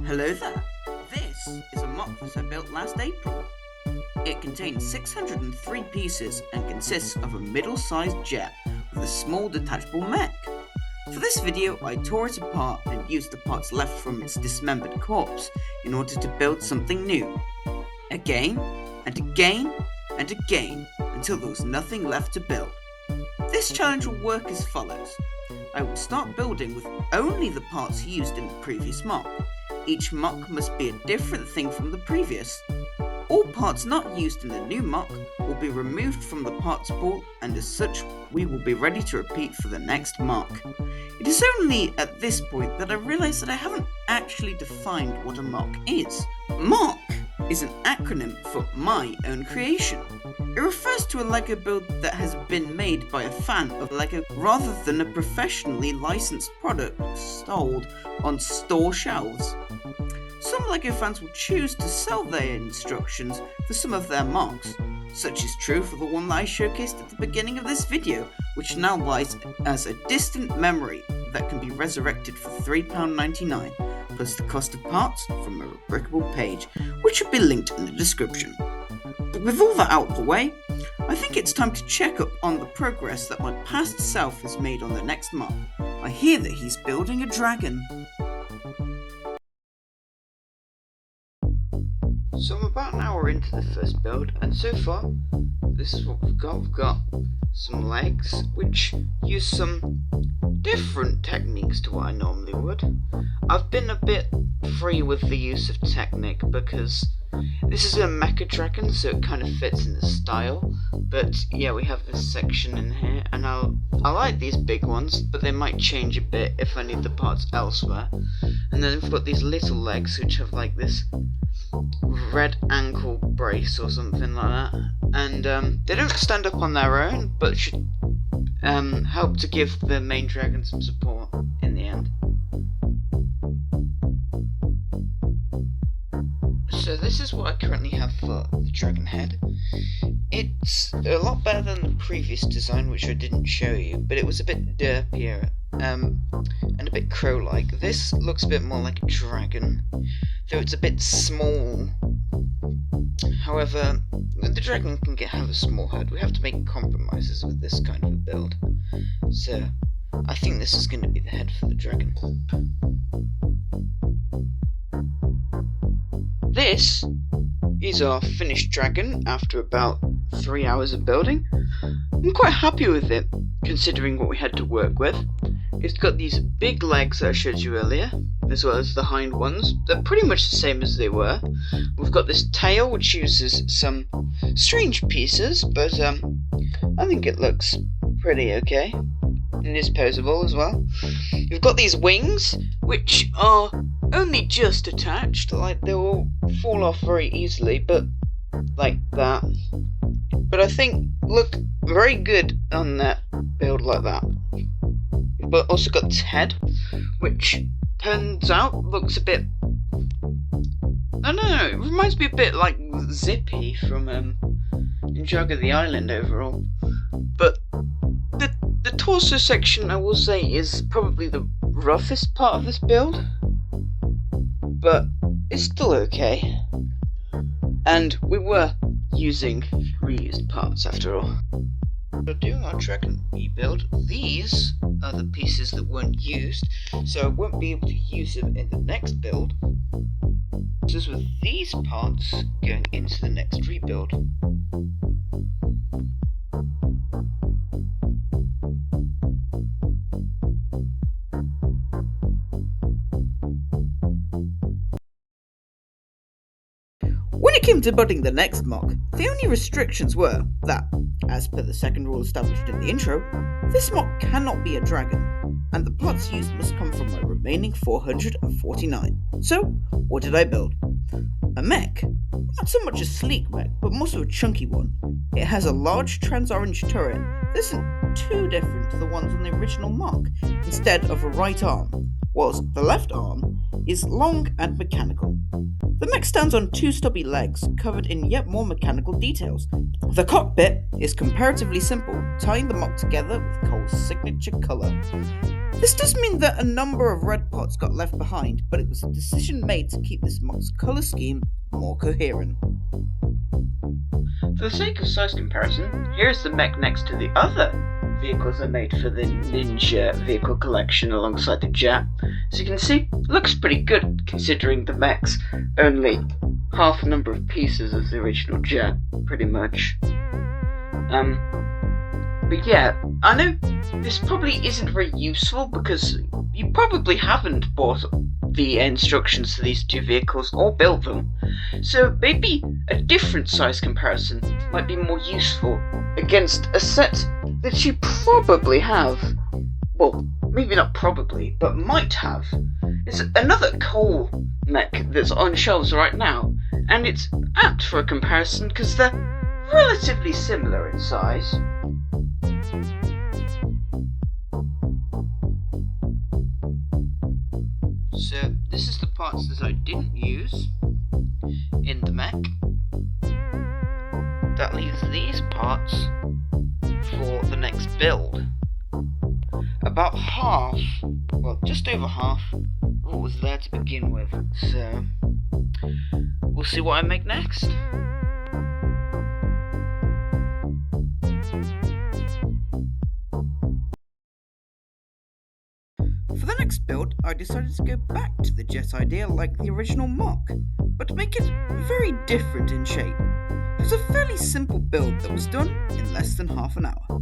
Hello there. This is a MOC that I built last April. It contains 603 pieces and consists of a middle-sized jet with a small detachable mech. For this video, I tore it apart and used the parts left from its dismembered corpse in order to build something new. Again, and again, and again, until there was nothing left to build. This challenge will work as follows. I will start building with only the parts used in the previous MOC. Each MOC must be a different thing from the previous. All parts not used in the new MOC will be removed from the parts pool, and as such we will be ready to repeat for the next MOC. It is only at this point that I realise that I haven't actually defined what a MOC is. MOC is an acronym for My Own Creation. It refers to a LEGO build that has been made by a fan of LEGO rather than a professionally licensed product sold on store shelves. Some LEGO fans will choose to sell their instructions for some of their MOCs. Such is true for the one that I showcased at the beginning of this video, which now lies as a distant memory that can be resurrected for £3.99, plus the cost of parts from a rebrickable page, which will be linked in the description. But with all that out of the way, I think it's time to check up on the progress that my past self has made on the next MOC. I hear that he's building a dragon. So I'm about an hour into the first build, and so far, this is what we've got. We've got some legs, which use some different techniques to what I normally would. I've been a bit free with the use of technique because this is a mecha dragon, so it kind of fits in the style. But yeah, we have this section in here, and I like these big ones, but they might change a bit if I need the parts elsewhere. And then we've got these little legs, which have like this red ankle brace or something like that, and they don't stand up on their own, but should help to give the main dragon some support in the end. So this is what I currently have for the dragon head. It's a lot better than the previous design, which I didn't show you, but it was a bit derpier and a bit crow-like. This looks a bit more like a dragon, though it's a bit small. However, the dragon can have a small head. We have to make compromises with this kind of a build. So, I think this is going to be the head for the dragon. This is our finished dragon after about 3 hours of building. I'm quite happy with it, considering what we had to work with. It's got these big legs that I showed you earlier, as well as the hind ones. They're pretty much the same as they were. We've got this tail, which uses some strange pieces, but I think it looks pretty okay. And is posable as well. We've got these wings, which are only just attached, like they will fall off very easily, but like that. But I think look very good on that build like that. But also got this head, which turns out looks a bit, I don't know, it reminds me a bit like Zippy from Jugga the Island overall. But the torso section, I will say, is probably the roughest part of this build, but it's still okay. And we were using reused parts after all. So doing our dragon rebuild, these are the pieces that weren't used, so I won't be able to use them in the next build. Just with these parts going into the next rebuild. When it came to building the next MOC, the only restrictions were that, as per the second rule established in the intro, this MOC cannot be a dragon, and the parts used must come from my remaining 449. So, what did I build? A mech. Not so much a sleek mech, but more so a chunky one. It has a large trans-orange turret that isn't too different to the ones on the original MOC, instead of a right arm, whilst the left arm is long and mechanical. The mech stands on two stubby legs covered in yet more mechanical details. The cockpit is comparatively simple, tying the MOC together with Cole's signature colour. This does mean that a number of red parts got left behind, but it was a decision made to keep this MOC's colour scheme more coherent. For the sake of size comparison, here's the mech next to the other vehicles I made for the Ninja vehicle collection alongside the jet. As you can see, it looks pretty good considering the mech's only half the number of pieces as the original jet, pretty much. But yeah, I know this probably isn't very useful because you probably haven't bought the instructions to these two vehicles or built them, so maybe a different size comparison might be more useful against a set that you probably have. Well, maybe not probably, but might have. It's another Cole mech that's on shelves right now, and it's apt for a comparison because they're relatively similar in size. So this is the parts that I didn't use in the mech. That leaves these parts for the next build. About half, well just over half, what was there to begin with, so we'll see what I make next. For the next build, I decided to go back to the jet idea like the original MOC, but to make it very different in shape. It was a fairly simple build that was done in less than half an hour.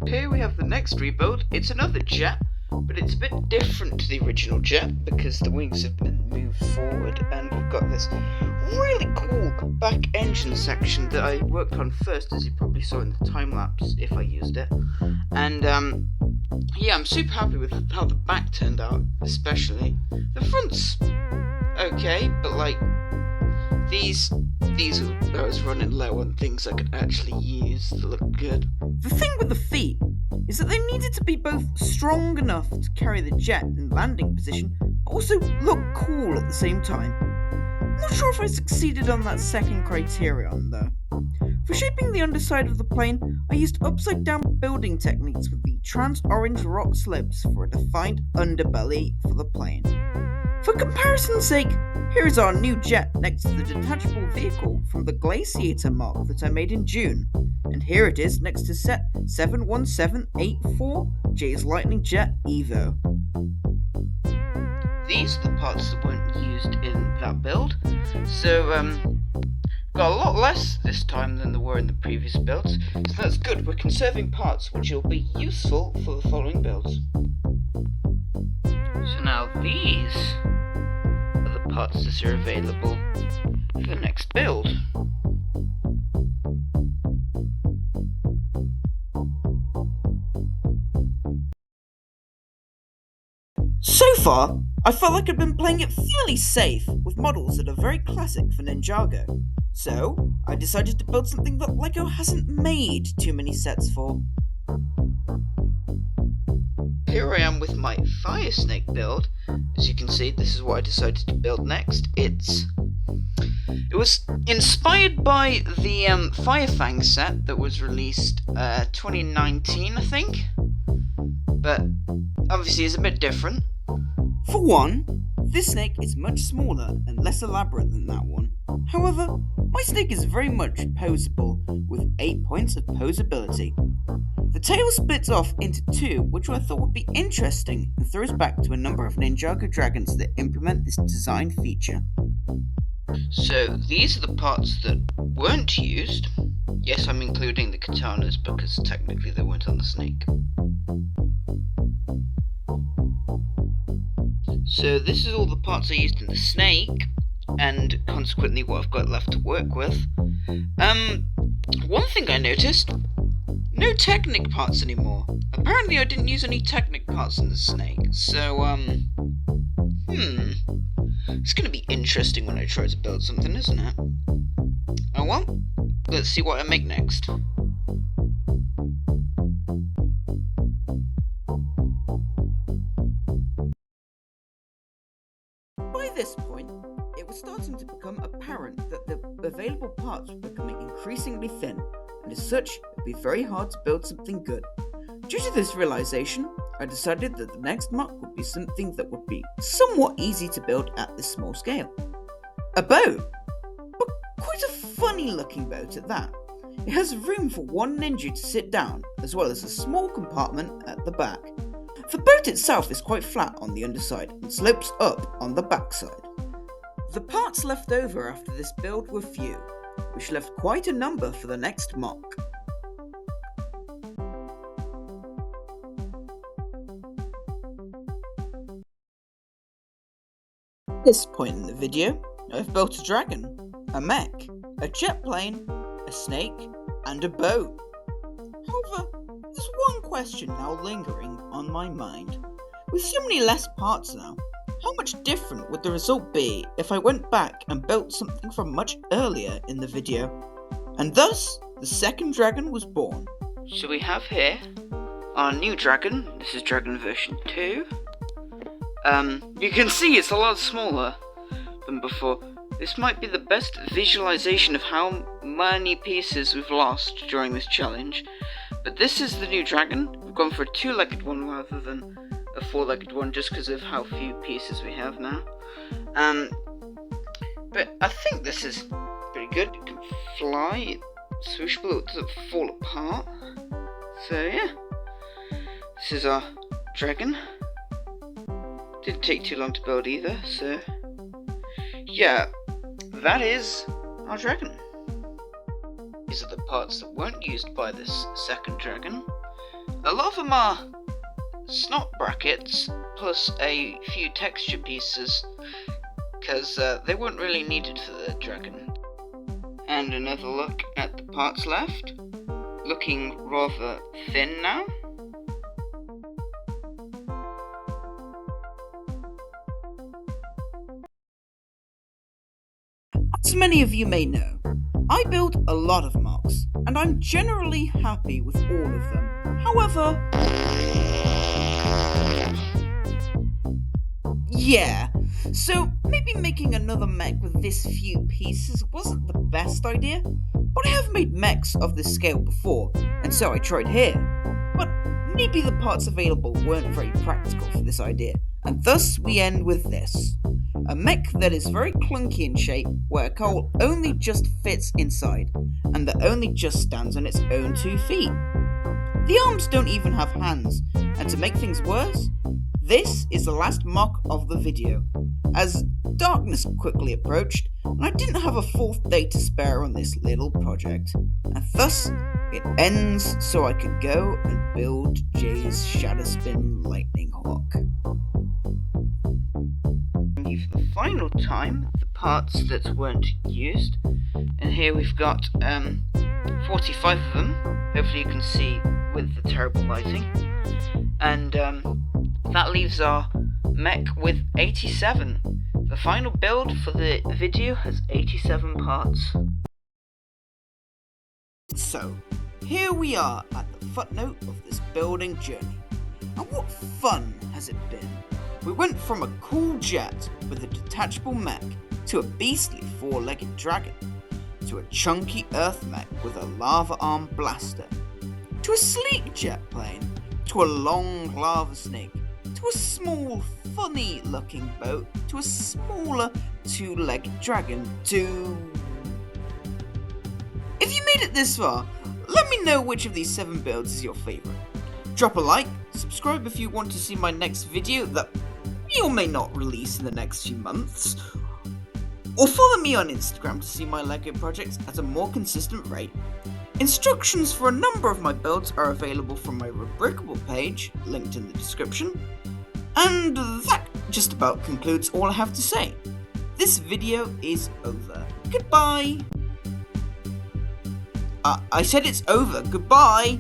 Here we have the next rebuild. It's another jet, but it's a bit different to the original jet because the wings have been moved forward and we've got this really cool back engine section that I worked on first, as you probably saw in the time lapse if I used it. And yeah, I'm super happy with how the back turned out, especially. The front's okay, but like these I was running low on things I could actually use to look good. The thing with the feet is that they needed to be both strong enough to carry the jet in landing position, but also look cool at the same time. I'm not sure if I succeeded on that second criterion though. For shaping the underside of the plane, I used upside down building techniques with the trans-orange rock slibs for a defined underbelly for the plane. For comparison's sake, here is our new jet next to the detachable vehicle from the Glaciator MOC that I made in June, and here it is next to set 71784 J's Lightning Jet Evo. These are the parts that weren't used in that build, so got a lot less this time than there were in the previous builds, so that's good. We're conserving parts which will be useful for the following builds. So now these are the parts that are available for the next build. So far, I felt like I'd been playing it fairly safe with models that are very classic for Ninjago. So, I decided to build something that LEGO hasn't made too many sets for. Here I am with my Fire Snake build. As you can see, this is what I decided to build next. It was inspired by the Fire Fang set that was released 2019, I think. But obviously it's a bit different. For one, this snake is much smaller and less elaborate than that one. However, my snake is very much poseable, with 8 points of poseability. The tail splits off into two, which I thought would be interesting and throws back to a number of Ninjago dragons that implement this design feature. So these are the parts that weren't used. Yes, I'm including the katanas because technically they weren't on the snake. So this is all the parts I used in the snake, and consequently what I've got left to work with. One thing I noticed, no Technic parts anymore. Apparently I didn't use any Technic parts in the snake, so it's gonna be interesting when I try to build something, isn't it? Oh well, let's see what I make next. By this point, it was starting to become apparent that the available parts were becoming increasingly thin, and as such, it would be very hard to build something good. Due to this realization, I decided that the next MOC would be something that would be somewhat easy to build at this small scale. A boat! But quite a funny looking boat at that. It has room for one ninja to sit down, as well as a small compartment at the back. The boat itself is quite flat on the underside and slopes up on the backside. The parts left over after this build were few, which left quite a number for the next MOC. At this point in the video, I've built a dragon, a mech, a jet plane, a snake, and a boat. However, there's one question now lingering on my mind. With so many less parts now, how much different would the result be if I went back and built something from much earlier in the video? And thus, the second dragon was born. So we have here our new dragon. This is dragon version 2. You can see it's a lot smaller than before. This might be the best visualization of how many pieces we've lost during this challenge. But this is the new dragon. We've gone for a 2-legged one rather than a 4-legged one just because of how few pieces we have now. But I think this is pretty good. It can fly, it's swooshable, it doesn't fall apart. So yeah, this is our dragon. Didn't take too long to build either, so yeah, that is our dragon. These are the parts that weren't used by this second dragon. A lot of them are snot brackets plus a few texture pieces because they weren't really needed for the dragon. And another look at the parts left, looking rather thin now. As many of you may know, I build a lot of MOCs, and I'm generally happy with all of them. However, yeah, so maybe making another mech with this few pieces wasn't the best idea, but I have made mechs of this scale before, and so I tried here. But maybe the parts available weren't very practical for this idea, and thus we end with this. A mech that is very clunky in shape, where a coal only just fits inside, and that only just stands on its own 2 feet. The arms don't even have hands, and to make things worse, this is the last MOC of the video, as darkness quickly approached, and I didn't have a 4th day to spare on this little project, and thus it ends so I could go and build Jay's Shadowspin Lightning Hawk. For the final time, the parts that weren't used, and here we've got 45 of them. Hopefully you can see with the terrible lighting, and that leaves our mech with 87. The final build for the video has 87 parts. So here we are at the footnote of this building journey, and what fun has it been? We went from a cool jet with a detachable mech to a beastly 4-legged dragon, to a chunky earth mech with a lava arm blaster, to a sleek jet plane, to a long lava snake, to a small funny looking boat, to a smaller 2-legged dragon, to... If you made it this far, let me know which of these 7 builds is your favourite. Drop a like, subscribe if you want to see my next video that may or may not release in the next few months, or follow me on Instagram to see my LEGO projects at a more consistent rate. Instructions for a number of my builds are available from my rebrickable page, linked in the description, and that just about concludes all I have to say. This video is over. Goodbye! I said it's over. Goodbye!